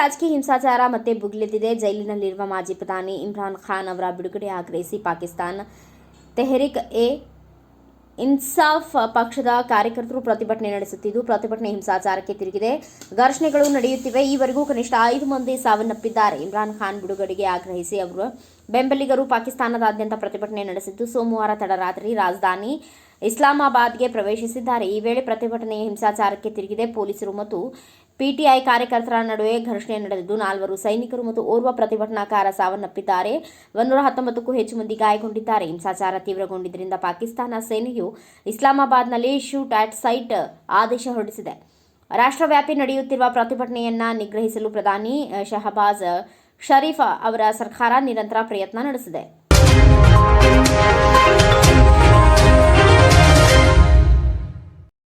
ರಾಜಕೀಯ ಹಿಂಸಾಚಾರ ಮತ್ತೆ ಭುಗಿಲೆದ್ದಿದೆ. ಜೈಲಿನಲ್ಲಿರುವ ಮಾಜಿ ಪ್ರಧಾನಿ ಇಮ್ರಾನ್ ಖಾನ್ ಅವರ ಬಿಡುಗಡೆ ಆಗ್ರಹಿಸಿ ಪಾಕಿಸ್ತಾನ ತೆಹರಿಕ್ ಎ ಇನ್ಸಾಫ್ ಪಕ್ಷದ ಕಾರ್ಯಕರ್ತರು ಪ್ರತಿಭಟನೆ ನಡೆಸುತ್ತಿದ್ದು, ಪ್ರತಿಭಟನೆ ಹಿಂಸಾಚಾರಕ್ಕೆ ತಿರುಗಿದೆ. ಘರ್ಷಣೆಗಳು ನಡೆಯುತ್ತಿವೆ. ಈವರೆಗೂ ಕನಿಷ್ಠ 5 ಮಂದಿ ಸಾವನ್ನಪ್ಪಿದ್ದಾರೆ. ಇಮ್ರಾನ್ ಖಾನ್ ಬಿಡುಗಡೆಗೆ ಆಗ್ರಹಿಸಿ ಅವರ ಬೆಂಬಲಿಗರು ಪಾಕಿಸ್ತಾನದಾದ್ಯಂತ ಪ್ರತಿಭಟನೆ ನಡೆಸಿದ್ದು, ಸೋಮವಾರ ತಡರಾತ್ರಿ ರಾಜಧಾನಿ ಇಸ್ಲಾಮಾಬಾದ್ಗೆ ಪ್ರವೇಶಿಸಿದ್ದಾರೆ. ಈ ವೇಳೆ ಪ್ರತಿಭಟನೆಯ ಹಿಂಸಾಚಾರಕ್ಕೆ ತಿರುಗಿದೆ. ಪೊಲೀಸರು ಮತ್ತು ಪಿಟಿಐ ಕಾರ್ಯಕರ್ತರ ನಡುವೆ ಘರ್ಷಣೆ ನಡೆದಿದ್ದು, 4 ಸೈನಿಕರು ಮತ್ತು ಓರ್ವ ಪ್ರತಿಭಟನಾಕಾರ ಸಾವನ್ನಪ್ಪಿದ್ದಾರೆ. 119ಕ್ಕೂ ಹೆಚ್ಚು ಮಂದಿ ಗಾಯಗೊಂಡಿದ್ದಾರೆ. ಹಿಂಸಾಚಾರ ತೀವ್ರಗೊಂಡಿದ್ದರಿಂದ ಪಾಕಿಸ್ತಾನ ಸೇನೆಯು ಇಸ್ಲಾಮಾಬಾದ್ನಲ್ಲಿ ಶೂಟ್ ಅಟ್ ಸೈಟ್ ಆದೇಶ ಹೊರಡಿಸಿದೆ. ರಾಷ್ಟ್ರವ್ಯಾಪಿ ನಡೆಯುತ್ತಿರುವ ಪ್ರತಿಭಟನೆಯನ್ನ ನಿಗ್ರಹಿಸಲು ಪ್ರಧಾನಿ ಶಹಬಾಜ್ ಷರೀಫ್ ಅವರ ಸರ್ಕಾರ ನಿರಂತರ ಪ್ರಯತ್ನ ನಡೆಸಿದೆ.